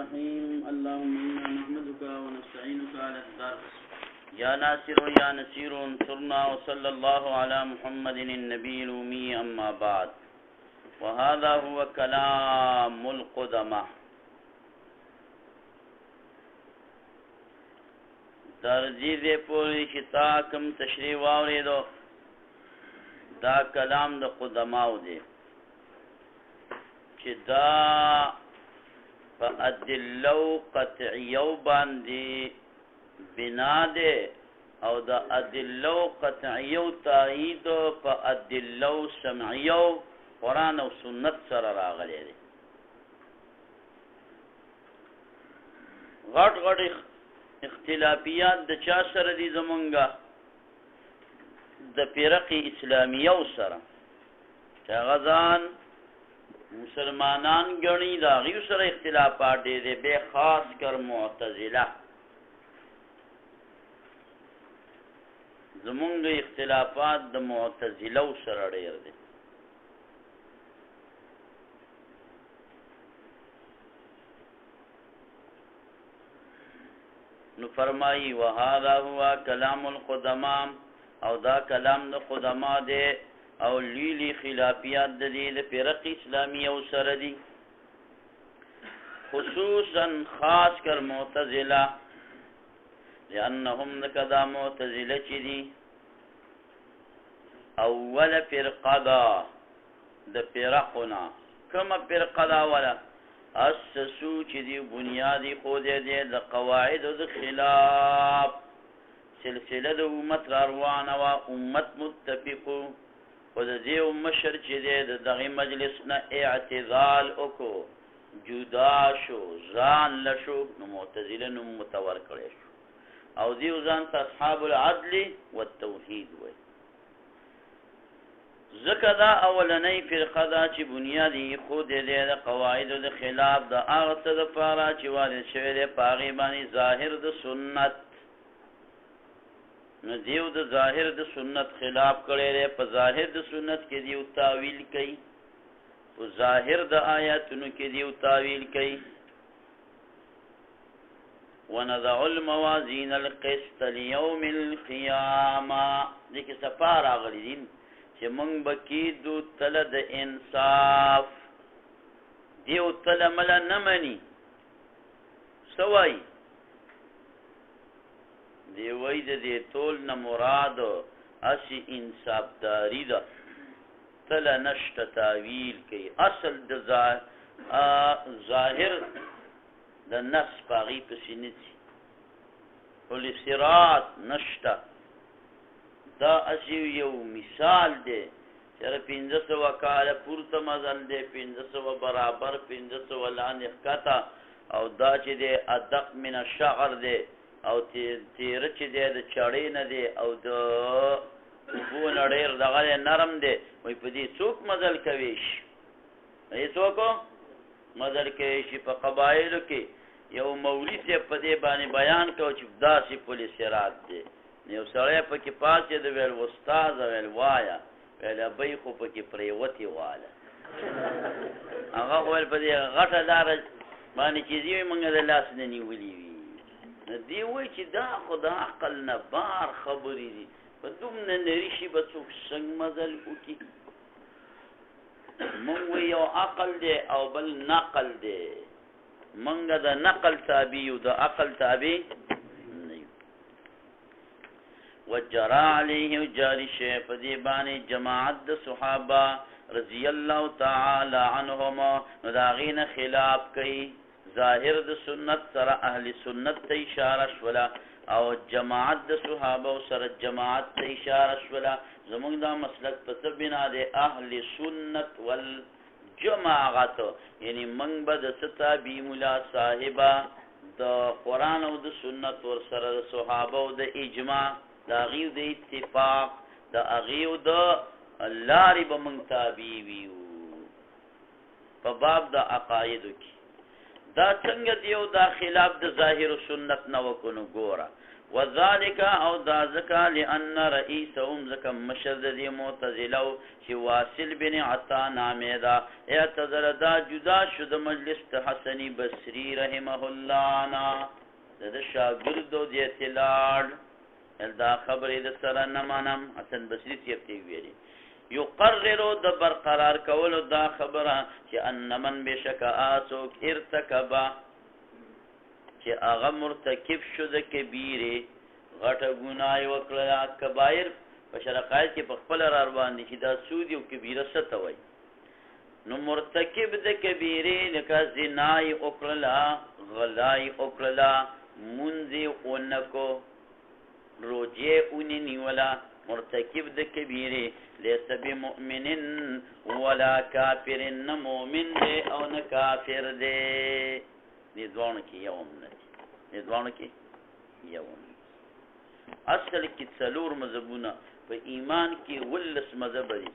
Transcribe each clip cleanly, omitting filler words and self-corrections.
الرحيم اللهم إنا نحمدك ونستعينك على الدرس يا ناصر يا نصير انصرنا وصلى الله على محمد النبي الأمي أما بعد وهذا هو كلام القدماء درجی دے پوری شتا کم تشریح واوری دو دا کلام دا قدماو دے چی دا پا ادلو قطعیو باندی بنا دے او دا ادلو قطعیو تاییدو پا ادلو سمعیو قرآن و سنت سر راغلے دے غٹ غٹ اختلافیات د چا سره دي زمونږه د فرقې اسلامیه سره چې غزان مسلمانان ګڼي دا غي سره اختلافات دي به خاص کر معتزله زمونږ اختلافات د معتزله سره ډېر دي نو فرمائی وهذا هو کلام القدماء او دا کلام د قدما دی او لیلی خلافیات د دې د فرق اسلامی او سره دي خصوصا خاص کر معتزله لانهم کذا معتزله چي دي اول فرقه دا د فرقنا کما فرقه دا ولا اسسو چې دی بنیادی خود دی د قواعد او د خلاف سلسله د امت روانه وا امت متفقو او د دې مشر چې دی دغه مجلس نه اعتزال وکړو جدا شو ځان لشو نو معتزله نو متور کړي شو او دی ځان ته اصحاب العدل والتوحید وای ذکر دا اولنی فرقه دا چې بنیادی خود دې د قواعد د خلاف د هغه څه د پاره چې وارد شوی دی په هغې باندې ظاهر د سنت نو دیو د ظاهر د سنت خلاف کړی دی په ظاهر د سنت کې دیو تاویل کوي په ظاهر د آیاتونو کې دیو تاویل کوي ونضع الموازین القسط لیوم القیامه دې کې صفا راغلي دي چې مونږ بکی دو تل د انصاف دیو تل مل نه مني سوای دی وای د دې ټول نه مراد اسی انصاف داری ده تل نشته تعویل کوي اصل د ظاهر د نفس باغی په سینتی ول صراط نشته دا اسی یو مثال دی چر 1500 کال پورته مزل دی 1500 برابر 1500 لاندې ښکته او دا چې دی ادق من الشعر دی او تیر چې دی د چړې نه دی او د اوبو نه ډېر دغه نرم دی وایي په دې څوک مزل کوي شي څوک مزل کوي شي په قبایلو کې یو مولوي صاحب په دې باندې بیان کوي چې داسې پل صراط دی یو سړی پکې پاسې د ویل استاد ویل وایا ویل ابۍ خو پکې پریوتې واله هغه ویل په دې غټه لاره باندې چې ځي موږ د لاس نه نیولي وي دی وایي چې دا خو د عقل نه بار خبرې دي په دومره نري شي به څوک څنګه مزل وکړي موږ وایو یو عقل دی او بل نقل دی موږ د نقل تابع یو د عقل تابع وجرى عليه جاری شیخ پدی بانی جماعت د صحابه رضی الله تعالی عنهم نداغین خلاف کئی ظاهر د سنت سره اهل سنت ته اشاره شولا او جماعت د صحابه سره جماعت ته اشاره شولا زمونږ دا مسلک په بنا د اهل سنت والجماعت یعنی منګ بد ستا بی مولا صاحبہ د قران او د سنت ور سره د صحابه او د اجماع دا غیو د اتفاق دا غیو د لاری به مونږ تابع ویو په باب د عقاید کې دا څنګه دیو دا خلاف د ظاهر سنت نه وکونو ګوره وذالک او دا ذکا لأن رئیسهم ذکا مشرد دی معتزلو چی واصل بن عطا نامی دا اعتذر دا جدا شد مجلس حسنی بصری رحمه اللہ نا دا شاگردو دی اطلاع دا خبری دا سر نمانم حسن بصری سیبتی ویلی یقررو دا برقرار کولو دا خبره چی ان من بشک آسوک ارتکبا چی اغا مرتکب شد کبیره غټه ګناه وکړه کبایر په شرقایت کې په خپل را باندې چې دا سود یو کبیره څه وای نو مرتکب د کبیره لکه زنای وکړه غلای وکړه منځي اونکو روجه اونې نیولا مرتکب د کبیره لیس بمؤمن ولا کافر نه مؤمن دی او نه کافر دی دې ځوان کې یوم نه دې ځوان کې یوم اصل کې څلور مذهبونه په ایمان کې ولس مذهب دي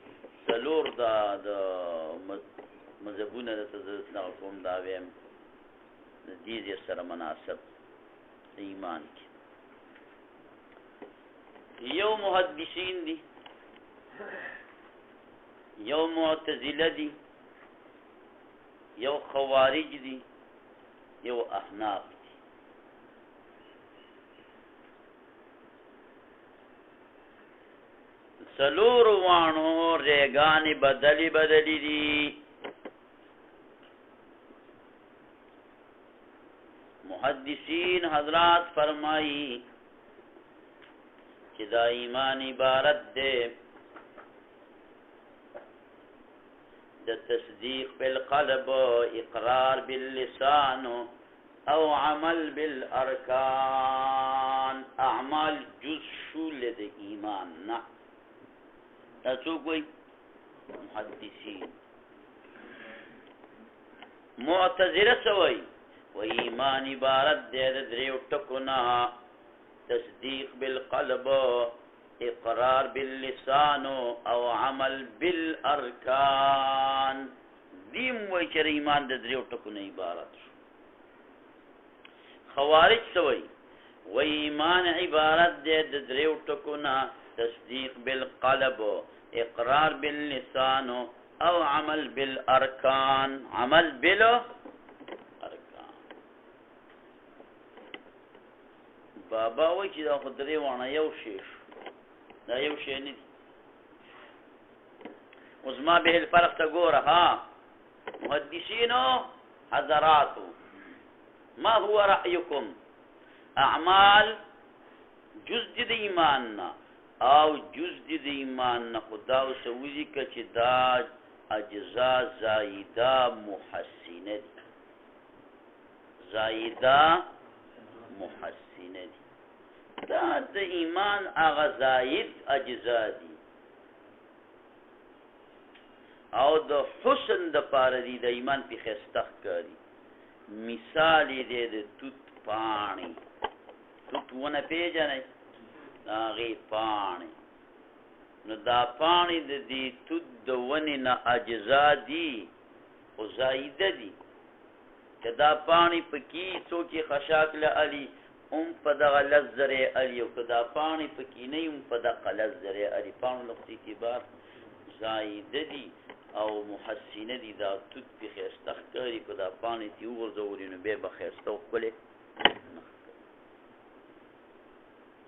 څلور دا مذهبونه د تزنا کوم دا ویم د دې سره مناسب ایمان کې یو محدثین دي یو معتزله دي یو خوارج دي یو احناف سلور وانو ریگانی بدلی دی محدثین حضرات فرمائی کہ دا ایمان عبارت دے دا تصدیق بالقلب اقرار باللسان او عمل بالارکان اعمال جز شول دے ایمان نا تاسو کوئی محدثین معتزله سوئی و ایمان عبارت دے دریو ٹکنا تصدیق بالقلب اقرار باللسان او عمل بالارکان دیم وی چر ایمان دے دریو ٹکنا عبارت خوارج سوئی و ایمان عبارت دے دریو ٹکنا تصدیق بالقلب اقرار باللسان او عمل بالارکان عمل بالارکان بابا وی چې دا خدای وانه یو شی دا یو شی نه اوس ما به الفرق ته ګوره ها محدثینو حضراتو ما هو رأيكم اعمال جزء د ایماننا او جزء د ایمان نه خدا او سوزي کچ دا اجزاء زائده محسنه دي زائده محسنه دي دا د ایمان هغه زائد اجزاء دي او د حسن د پاره دي د ایمان په خستخ کاری مثال دې د توت پانی توت ونه پیژنې داغی پانی نو دا پانی دا دی تود دا ونی نا اجزا دی و زائده دی که دا پانی پکی سوکی خشاک لعلی پا دا غلط زره علی و که دا پانی پکی نی پا دا غلط زره علی پانی لختی کی بار زائده دی او محسینه دی دا تود پی خیستخکاری که دا پانی تی اوغرزوری نو بے بخیستو کلی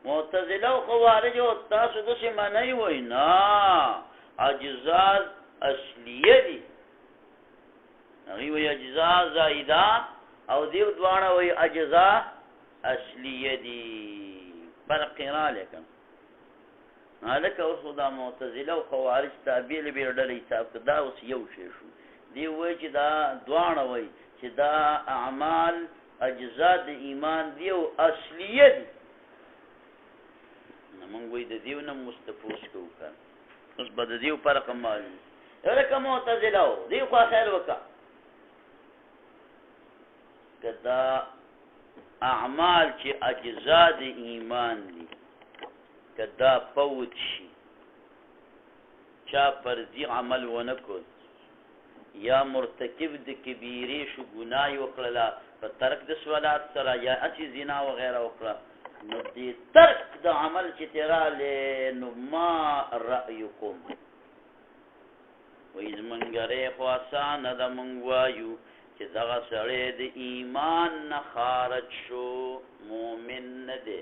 معتزله او خوارج او تاسو د څه معنی وای نه اجزاء اصلیه دي هغه وای اجزاء زائده او دیو دواړه وای اجزاء اصلیه دي فرق را لیکن هلکه اوس دا معتزله او خوارج تابع له بیرډل حساب دا اوس یو شی شو دی وای چې دا دواړه وای چې دا اعمال اجزاء د ایمان دیو اصلیه دي مونږ وې د دیو نه مستفوس کوو کار اوس به د دیو فرق معلوم ورکه معتزله او دیو خو خیر وکا کدا اعمال چې اجزاء د ایمان دي کدا فوت شي چا فرضي عمل ونکو یا مرتکب د کبیره شو ګناه وکړه په ترک د صلات سره یا اچي زنا وغیرہ وکړه نو دې ترک د عمل چې تراله نو ما رأيكم وې زمونږه خو آسانه ده مونږ وایو چې دغه سړی د ایمان نه خارج شو مؤمن نه دی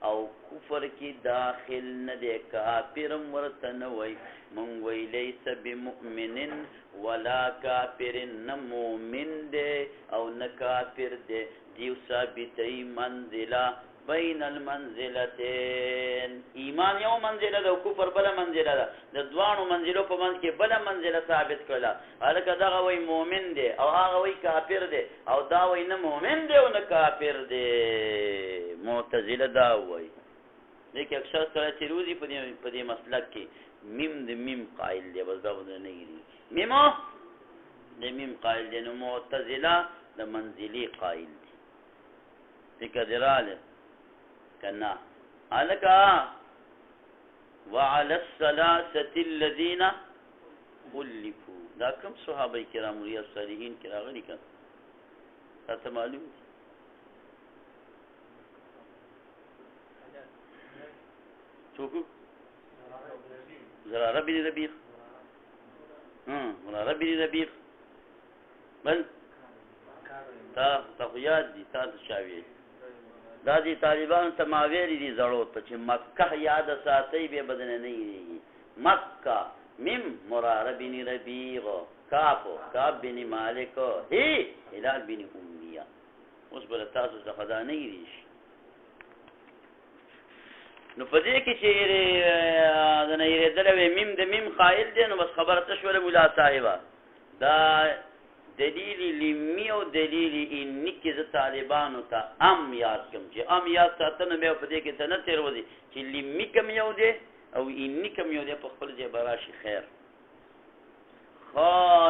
او کفر کی داخل نه دی کافرم ورته نه وای مونږ وی لیس بمؤمن ولا کافر نه مؤمن دی او نه کافر دی دیو ثابتای منزله بین المنزلتين ایمان یو منزله ده او کفر بل منزله ده د دوانو منزلو په منځ کې بل منزله ثابت کړه هلکه دغه وای مؤمن دی او هغه وای کافر دی او دا وای نه مؤمن دی او نه کافر دی معتزله دا وای لیکن اکثر سره چې روزي په دې مسلک کې میم د میم قائل دی بس دا ونه نه یری میمو د میم قائل دی نو معتزله د منزلي قائل دی فکر دراله کنا الکا وعلى الثلاثه الذين خلفوا دا کوم صحابه کرام ریاض صالحین کې راغلي کړه تاسو معلوم څوک زراره بن ربيع زراره بن ربيع بل تا یاد دي تاسو شاوي دا دي طالبان ته ماویری دي زړو ته چې مکه یاد ساتي به بدن نه یي مکه مم مراره بن ربيع کاف بن مالک هي هلال بن امیہ اوس بل تاسو څخه دا نه یي نو پدې کې چې د نه یې دلوي میم د میم قائل دي نو بس خبره تشوره مولا صاحبہ دا دلیل لمی او دلیل انی کې ز طالبانو ته ام یاد کوم چې ام یاد ساتنه مې په دې کې ته نه تیر ودی چې لمی کوم یو دی او انی کوم یو دی په خپل ځای براشي خیر خو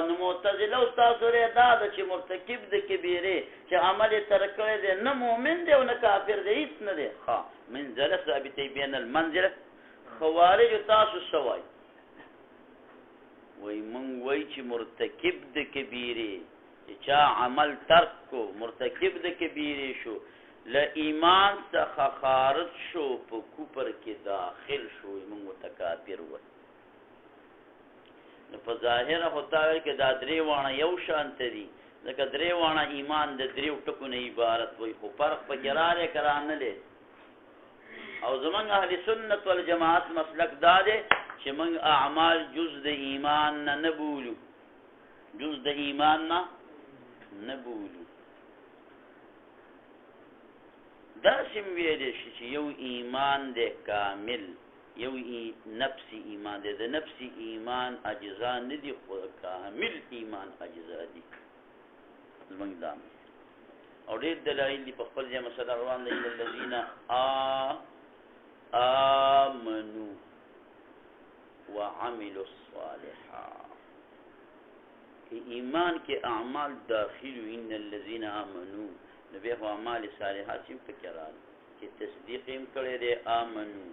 نو معتزله استاد سره دا چې مرتکب د کبیره چې عمل ترک کړی دی نه مؤمن دی او نه کافر دی هیڅ نه دی ها منزله ثابته بین المنزله خوارج تاسو سوای وای مونږ وای چې مرتکب د کبیره چې چا عمل ترک کو مرتکب د کبیره شو ل ایمان څخه خارج شو په کوپر کې داخل شو مونږ متکافر و نو په ظاهر هوتاوي کې دا درې وانه یو شانت دي ځکه درې وانه ایمان د دریو ټکو نه عبارت وای خو فرق په ګراره کرانه دي او زمونږ اهل سنت والجماعت مسلک دا دی چې موږ اعمال جز د ایمان نه بولو جز د ایمان نه بولو دا سم ویل شي چې یو ایمان دی کامل یو نفسي ایمان دی د نفسي ایمان اجزا نه دي خو کامل ایمان اجزا دي زمونږ دا او ډېر دلایل دي په خپل ځای مسله روان دي الذين آمنوا وعملوا الصالحات کہ ایمان کے اعمال داخل ان الذين آمنوا نبی اعمال صالحات سیم فکران کہ تصدیق هم کړي دي آمنو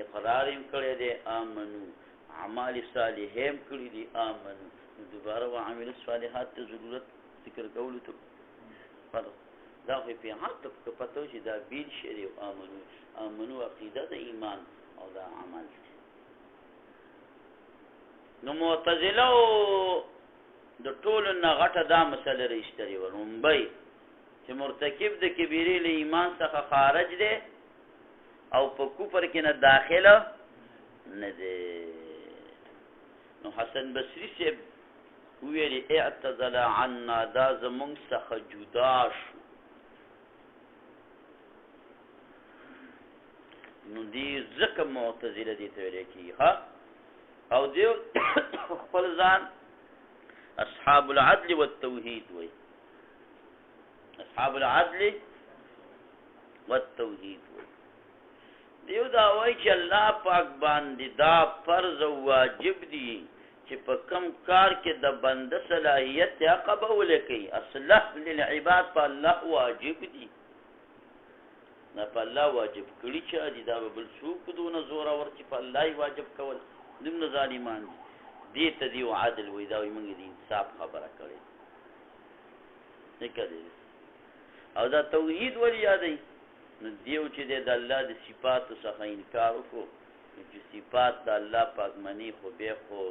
اقرار هم کړي دي آمنو اعمال صالحه هم کړي دي آمنو دوباره وعملوا الصالحات ضرورت ذکر کول ته دا په حق په پتو چې دا بیل شری او امنو عقیده د ایمان او دا عمل نو معتزله د ټولو نه غټه دا مسله رښتري ورمبای چې مرتکب د کبیره له ایمان څخه خارج دی او په کفر کې نه داخله نه دی نو حسن بصری سے ویلی اعتزل عنا دا زمونږ څخه جدا شو نو دی ځکه معتزله دي ته ویل کی ها او دیو خپل ځان اصحاب العدل والتوحید وای اصحاب العدل والتوحید وای دیو دا وای چې الله پاک باندې دا فرض او واجب دي چې په کم کار کې د بنده صلاحیت یا قبول کوي اصلح للعباد په الله واجب دي نه په الله واجب کړي چې دي دا بل څوک دون زور اور چې په الله واجب کول دمن ظالمان دي ته دی عادل وې دا موږ دي انصاف خبره کړي نه کړي او دا توحید ولې یادې نو دیو چې د الله د صفاتو څخه انکار وکړو چې صفات د الله پاک منی خو به خو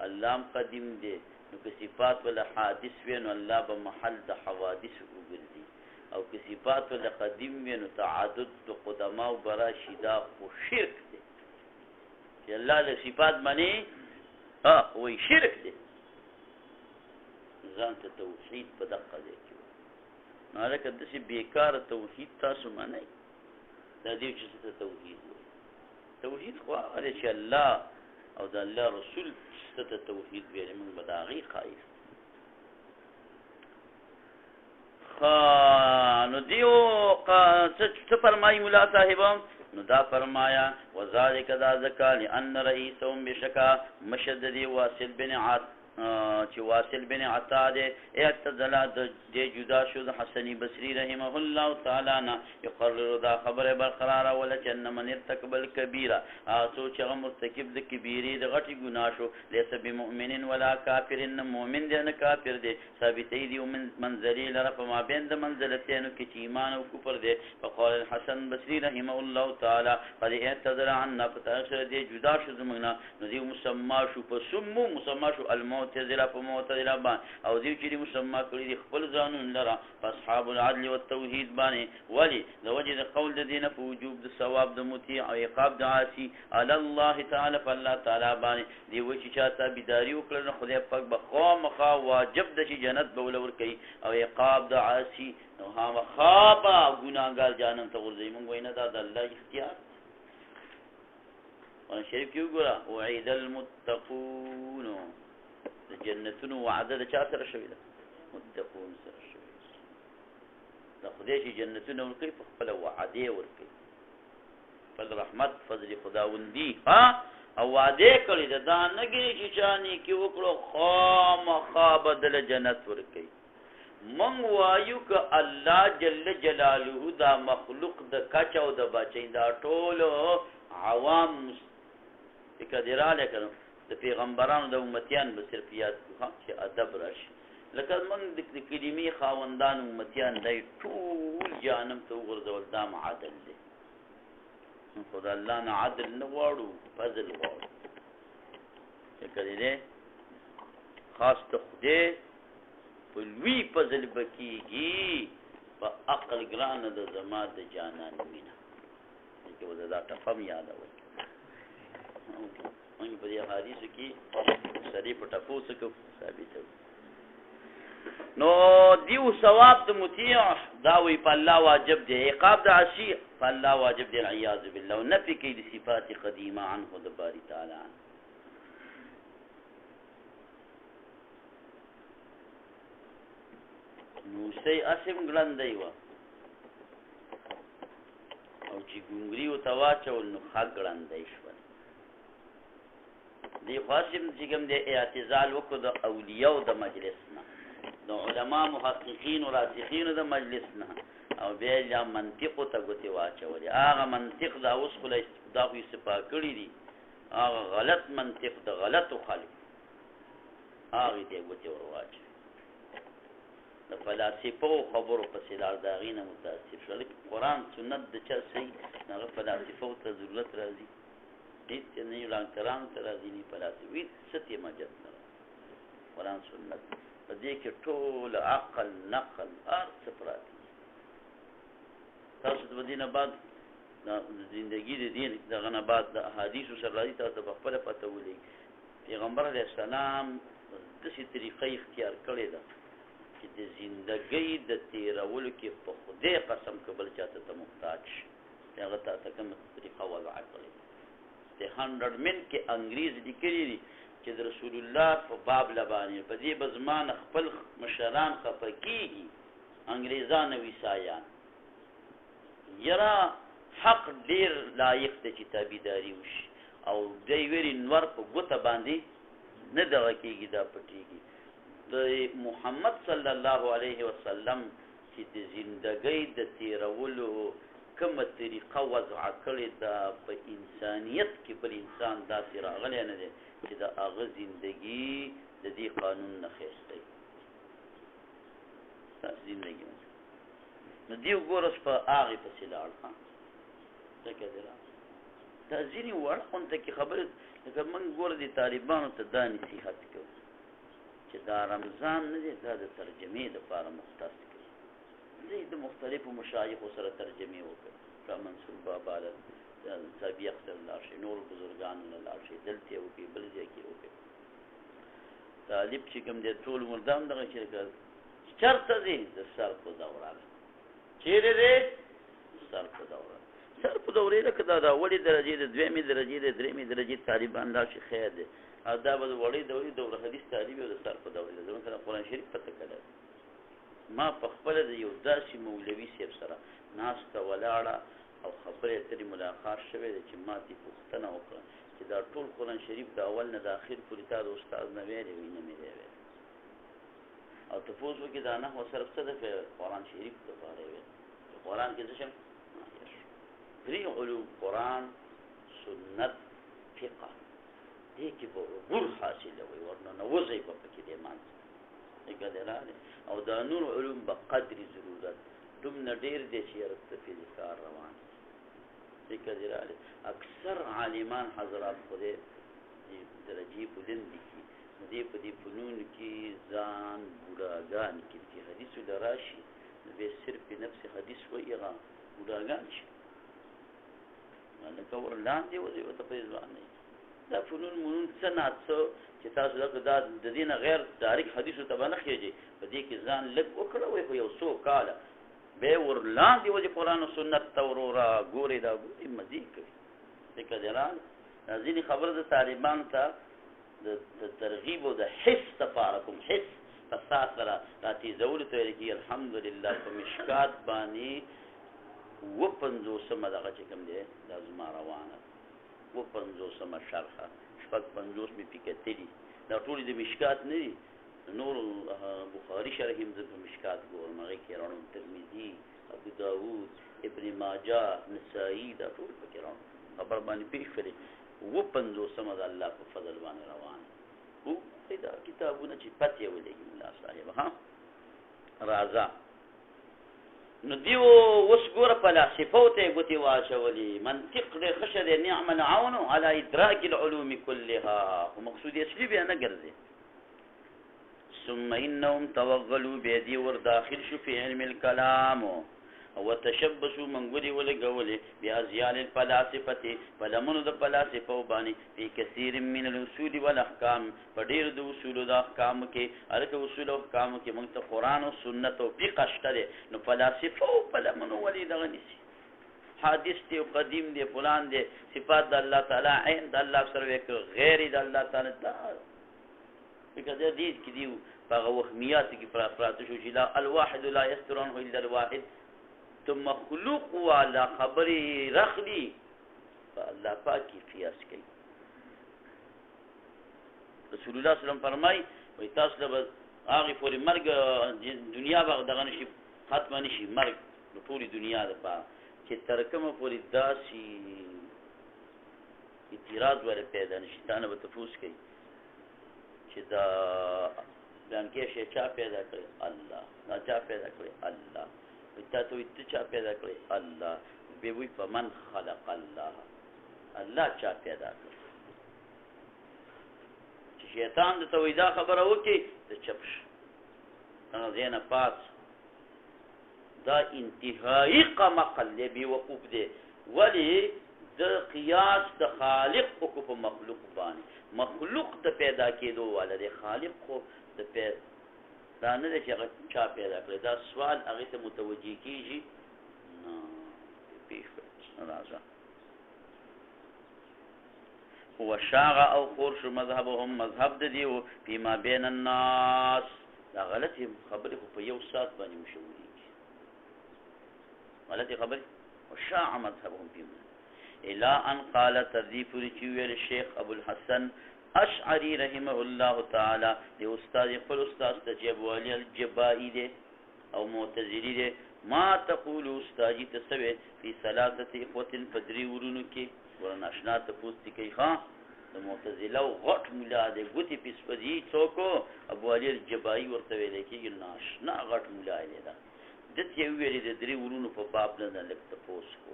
الله قدیم دی نو که صفات ولا حادث وي نو الله به محل د حوادث وګرځي او که صفات ولا قدیم وي نو تعدد د قدما او برا شدا خو شرک دی چې الله له صفات منی وای شرک دی ځان ته توحید په دقه دی نو لکه داسې بیکاره توحید تاسو منئ دا دیو چې ته توحید وایي توحید خو هغه دی چې الله او د الله رسول ته توحید ویلې موږ به د هغې قایل نو دیو څه فرمایي ملا صاحبه نو دا فرمایا وذالک دا ذکا لأن رئیسهم بشکا مشددی واصل بن عاط چې واصل بن عطا دی اعتزل د جدا شو د حسن بصری رحمه الله تعالی نه يقرر دا خبره برقرار ولا چې من ارتكب الكبيره سوچ هغه مرتکب د کبیره د غټي ګناه شو ليس بمؤمن ولا کافر ان مؤمن دی نه کافر دی ثابتې دی من منزلي لرف ما بین د منزلتين کې چې ایمان او کفر دی فقال الحسن بصری رحمه الله تعالی قد اعتذر عنا فتاخر دی جدا شو زمنا نو دی مسما شو فسمو مسما شو الموت معتزله په معتزله باندې او دیو چې مسما کړی دی خپل ځانون لره اصحاب العدل والتوحید باندې ولی د وجه د قول د دینه په وجوب د ثواب د مطیع او عقاب د عاصی علی الله تعالی فالله تعالی باندې دی و چې چاته بيداری وکړه خدای پاک به خامخا واجب د چې جنت به ولور کوي او عقاب د عاصی نو ها خابا ګناګار جانم ته ورځي مونږ وینا دا د الله اختیار او شریف کیو ګورا وعید المتقون د جنتونو وعده د چا سره شوی ده متقون سره شوی ده خدای چې جنتونه ورکوي په خپل وعده ورکوي په رحمت فضل خداوندی او وعده کړی ده دا نه ګری چې چانی کې وکړو خامخا بدل جنت ورکوي من وایو که الله جل جلاله دا مخلوق د کچ او د بچی دا ټول عوام کدراله کړو د پیغمبرانو د امتیان به صرف یاد کوه چې ادب راشي لکه موږ د کلمې خاوندان امتیان دی ټول جانم ته وګرځول دا عادل دی خدای الله نه عادل نه غواړو فضل غواړو چې کله دې خاص ته خدای په لوی فضل بکیږي په عقل ګران د زما د جانان مینا چې ودا دا ټفم یاد وای موږ په دې حدیث کې سړي په ټپو څخه ثابت نو دیو ثواب د مطیع دا وی په الله واجب دی عقاب د عصی په الله واجب دی العیاذ بالله نفی کې د صفات قدیمه عنه د باری تعالی نو سي اسم ګلندای و او چې ګونګری او تواچول نو خاګ ګلندای شو دی خاصم چې کوم د اعتزال وکړو د اولیاء د مجلس نه د علما محققین او راسخین د مجلس نه او بیا یا منطق ته غوتی واچولې هغه منطق دا اوس خلای دا خو صفا کړی دي هغه غلط منطق د غلط خلق هغه دی غوتی ورواچ د فلسفو خبرو په سیلار داغینه متاسف شول قرآن سنت د چا صحیح هغه فلسفو ته ضرورت راځي دې نه یو لان کلام تر ځینی فلسفي ستې مجد نه قرآن سنت په دې کې ټول عقل نقل ارث پراتی تاسو د دینه بعد د ژوندۍ د دین دغه نه بعد د احادیث سره راځي تاسو په خپل پته ولې پیغمبر علیه السلام د څه طریقې اختیار کړې ده چې د ژوندۍ د تیرولو کې په خدای قسم قبل چاته ته محتاج هغه ته کوم طریقه وضع کړې د 100 من کې انګریز لیکلي دي چې د رسول الله په باب لبانی په دې بزمان خپل مشران خپکیږي انګریزان او عیسایان یرا حق ډیر لایق د کتابیداری وشي او دوی ویری نور په ګوته باندې نه دغه کېږي دا پټیږي د محمد صلی الله علیه وسلم چې د زندګۍ د تیرولو کومه طریقه وضع کړې ده په انسانیت کې بل انسان داسې راغلی نه دی چې د هغه زندګي د دې قانون نه خیستی ستاسو زندګي نو دیو ګورس په هغې پسې لاړ ځکه دی دا ځینې وړ غونته کې خبرې لکه موږ ګوره د طالبانو ته دا نصیحت کوو چې دا رمضان نه دی دا د ترجمې دپاره مختص کوي دوی د مختلفو مشایخو سره ترجمې وکړي شاه منصور بابا له صابي اختر لاړ شي نورو بزرګانو نه لاړ شي دلته یې وکړي بل ځای کې وکړي طالب چې کوم دی ټول عمر دا هم دغه چې چېرته ځي د سر په دوره چیرې دی سر په دوره سر په دورې لکه دا د اولې درجې د دویمې درجې د درېمې درجې طالبان لا شي خیر دی او دا به د وړې دورې دوره حدیث تعلیم او د سر په دورې زموږ سره قرآن شریف پته کړی ما په خپله د یو داسې مولوي صاحب سره ناسته ولاړه او خبرې اترې ملاقات شوی دی چې ما ترې پوښتنه وکړه چې دا ټول قرآن شریف د اول نه د اخر پورې تا د استاد نه ویلی وي نه مې دی ویلی او تپوس وکړي دا نحوه صرف څه ده قرآن شریف دپاره یې ویل چې قرآن کې څه شم درې علوم قرآن سنت فقه دې کې به عبور حاصلوي ورنه نوځئ به پکې د ایمان څخه دی او دا نور علوم به قدر ضرورت دومره ډېر دی چې یرتفي د کار روان ذکر دی اکثر عالمان حضرات خو دې درجې بلند دي نو دې په دې فنون کې ځان بوډاګان کې چې حدیثو له راشي نو بیا صرف نفس حدیث وایي هغه بوډاګان شي لکه ورلاندې وځي ورته په ځوان نه دا فنون منون څه نه څه چې تاسو لکه دا د دې نه غیر تاریخ حدیثو ته به نه خېږي په دې کې ځان لږ وکړوئ خو یو څو کاله بیا ورلاندې وځي قرآن و سنت ته وروره ګورئ دا ګورئ مزې کوي ځکه جلال دا ځینې خبره د طالبانو ته د ترغیب او د حس دپاره کوم حس په سا سره راتېزولو ته ویل کېږي الحمدلله په مشکات باندې 55 دغه چې کوم دی دا زما روانه 55 شرحه 55 مې پې کتلي دا ټولې د مشکات نه دي نور بخاري شرح هم زه په مشکات ګورم هغې کې راڼم ترمذي ابو داود ابن ماجه نسایي دا ټول پکې راڼم خبر باندې پېښ کړې 55 د الله په فضل باندې روانه دا کتابونه چې پتې ولګي ملا صاحب ها راځه نو دیو اوس ګوره فلاسفو ته یې ګوتې واچولي منطق دی ښه دی نعم العون على ادراک العلوم كلها خو مقصود اصلي بیا نه ګرځي ثم انهم توغلوا بيدي ور داخل شو في علم الكلام وتشبثوا من غدي ولګولې بازيال الفلاسفه فلمن د فلاسفه باندې په كثير من الاصول والاحکام په ډېر د اصول او احکام کې الکه اصول او احکام کې موږ ته قران او سنت او فقه شته نو فلاسفه فلمن ولي دغه نسی حادث دی قدیم دی فلان دی صفات د الله تعالی عین د الله سره غیر د الله تعالی کله دې کې دی په وهمیات کې پراته شو چې لا الواحد لا يستر عنه الا الواحد تو مخلوق والا خبری رخلی الله پاکی قیاس کوي رسول الله صلی الله علیه وسلم فرمای وای تاسو له هغه پورې مرګ دنیا به دغه نشي ختم نشي مرګ د ټولې دنیا د پاره چې تر کومه پورې داسې اعتراض ور پیدا نشي تا نه به تفوس کوي چې دا ځانکې شي چا پیدا کړی الله نه چا پیدا کړی الله تا ته وایي ته چا پیدا کړی الله بیا وایي فمن خلق الله الله چا پیدا کړی چې شیطان درته وایي دا خبره وکړي ته چپ شه هغه ځای نه پاس دا انتهایي قمقل دی بېوقوف دی ولې د قیاس د خالق خو په مخلوق باندې مخلوق د پیدا کېدو والا دی خالق خو د پیدا دا نه دی چې هغه چا پیدا کړی دا سوال هغې ته متوجه کېږي نه پېښ راځه وشاغ او خور شو مذهبهم مذهب د دیو فيما بین الناس دا غلطې خبرې خو په یو ساعت باندې مشهورېږي غلطې خبرې وشاع مذهبهم فيما الى ان قال تردی پوری چې ویل شیخ ابوالحسن اشعری رحمه الله تعالی د استاد خپل استاد تجیب والی الجبائی دی او معتزلی دی ما تقول استاجی تسوی فی ثلاثه اخوه فدری ورونو کې ورناشنا ته پوښتنه کوي ها د معتزله او غټ مولا دی ګوتی پسپدی څوک ابو علی الجبائی ورته ویل کېږي ناشنا غټ مولا دی دا دته ویلې د درې ورونو په باب نه لږ تپوس کو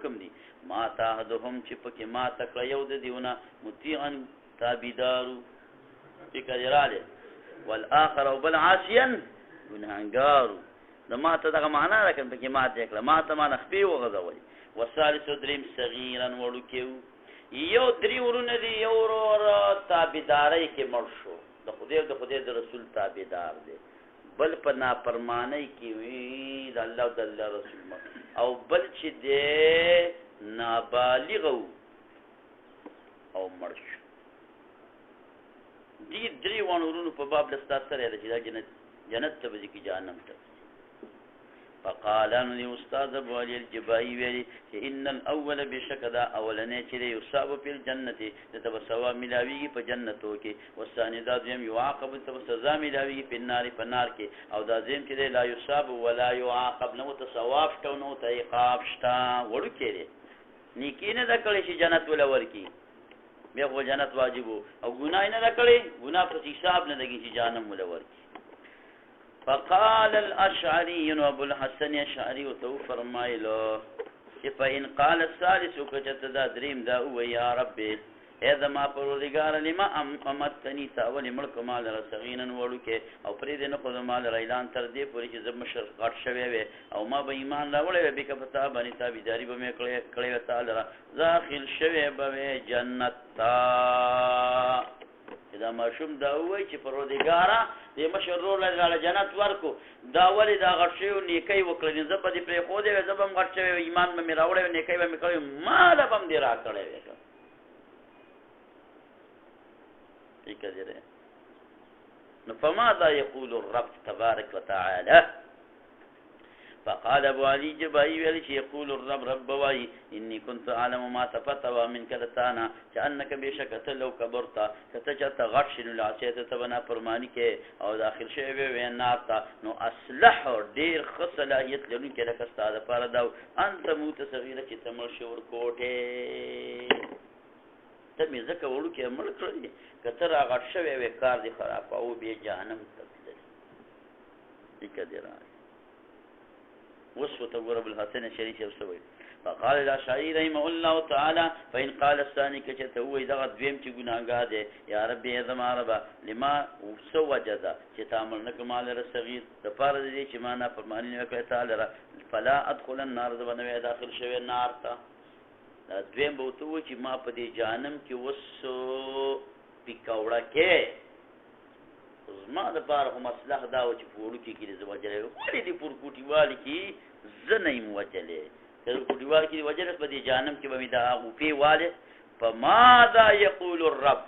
کم دي ما تاهدهم چې پکې ما تکړه یو د دیونه مطیعا تابیدارو فکراله والآخر وبل عاصيا ګناهګارو د ما ته دغه معنا راکړم پکې ما ته کړه ما ته ما نخبي وغځولي والثالث دریم صغیرا وړوکیو یو درې ورونه دي یو ور تابیداري کې مړ شو د خدای د رسول تابیدار دی بل په نافرمانی کې وی د الله او د رسول او بل چې دی نابالغ او مړ شو دي درې ورونو په باب لستا سره دی چې جنت ته به کې جهنم ته فقال ان استاذ ابو علي الجبائي ویلي چې ان الاول بشکدا اولنه چې یصاب په جنت ته تبسوا ملاوي په جنتو کې والثاني دا دیم يعاقب ته سزا ملاوي په نار کې او دا دیم چې لا يصاب ولا يعاقب نو ته ثواب شته نو ته عقاب شته وړو کې نیکی نه د کړي چې جنت ولا ورکی بیا خو جنت واجب او ګناه نه کړي ګناه په حساب نه لګي چې جهنم ولا ورکی فقال الاشعري ابو الحسن الاشعري تو فرمایلو چې فإن قال الثالث کچت دا دریم دا او یا رب اذا ما پروردگار لما امتنی تاول ملک مال رسغینا وړوکه او پرې دې نه خو مال اعلان تر دې پورې چې زب مشر غټ شوی وي او ما به ایمان راوړې به کې پتا باندې تابعداري به مې کړې تعالی را داخل شوی به جنت تا دا ماشوم دا وای چې پروردگارا دې مشر رول جنت ورکو دا ولې دا غشیو نیکی وکړي زه په دې پرې خو دې زبم غټ شوی ایمان مې راوړې نیکی به مې کړې مال به دې را کړې فماذا يقول الرب تبارك وتعالى فقال ابو علي جبائي ولش يقول الرب رب واي اني كنت اعلم ما تفتوى من كلتانا كانك بشكت لو كبرت كتجت غش العصيت تبنا فرماني کې او داخل شوی وي نارتا نو اصلح ډیر خصلاحیت لرونکي لکه استاد پر دا انت موت صغیره چې تمل شور کوټه ته مې ځکه وړو کې عمل کړی که ته راغټ شوی وې کار دې خراب او بیا جهنم ته تللی دې که دې راغی اوس ورته ګوره ابوالحسن الشریف صاحب څه وایي فقال الاشعري رحمه الله تعالى فإن قال الثاني که چې ته ووایي دغه دویم چې ګناهګار دی یا رب یې زما ربه لما څه وجه ده چې ته عمل نه کړې ما لره صغیر دپاره د دې چې ما نافرماني نه وکړې تا لره فلا ادخل النار زه به نه وی داخل شوی نار ته دا دویم به ورته ووایي چې ما په دې جهنم کې اوس پیکوړه کې زما دپاره خو مصلح دا و چې په وړوکي کې دې زه وجلی ولې دې پر کوټیوالي کې زه نه یم وجلی که کوټیوالي کې دې وجلی په دې جهنم کې به مې دغه غوپې والې فماذا يقول الرب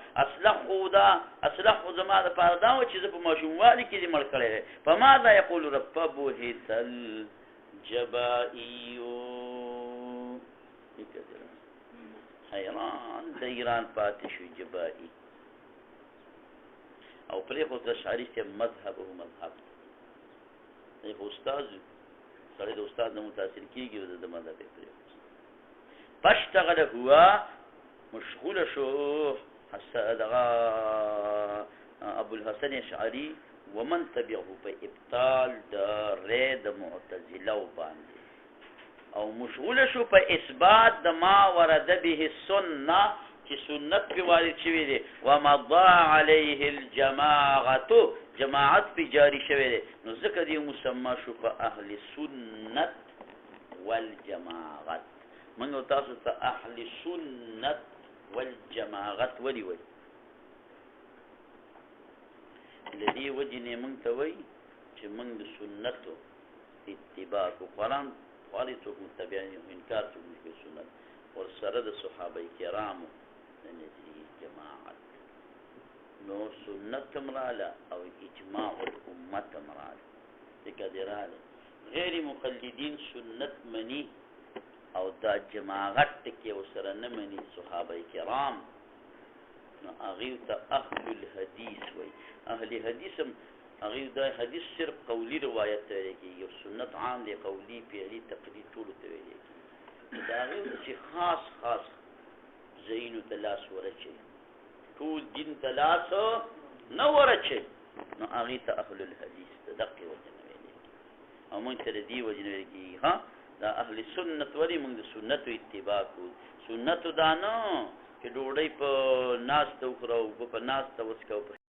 اصلح خو زما دپاره دا و چې زه په ماشوموالي کې دې مړ کړی دی فماذا يقول الرب فبهت الجبائي حیران د ایران پاتې شو جبائي او پرې خو د شاعري چې مذهب او مذهب دی خو استاد سړی د استاد نه متاثر کېږي او د مذهب یې پرې فاشتغل هو مشغول شو دغه ابوالحسن الاشعري ومن تبعه په ابطال د رې د معتزله باندې او مشغول شو په اثبات د ما ورد به السنه چې سنت په وارد شوی دی ومضى عليه الجماعه جماعت په جاری شوی دی نو ځکه دی مسما شو په اهل سنت والجماعه موږ تاسو ته اهل سنت والجماعه ولي لدی وجنه موږ ته وای چې موږ د سنتو اتباع قرآن خالي څوک متبعين انکار څوک کوي سنت ور سره د صحابه کرامو نجري جماعت نو سنت مراله او اجماع الامه مراله تقدراله غیر مقلدین سنت منی او دا جماعت کې وسره نه منی صحابه کرام نو هغه ته اهل الحديث وای اهل حدیثم هغه دا حدیث صرف قولی روایت دی یو سنت عام دی قولی پیری تقلید ټول ته ویل کی دا هغه چې خاص زین تلاس ورچه ټول دین تلاس نه ورچه نو هغه ته اهل الحديث تدقي وجه ویل او موږ سره دی وجنه کیږي ها دا اهل سنت ولی موږ د سنت اتباع کو سنت دا نه چې ډوډۍ په ناس ته وخورو په ناس ته وسکو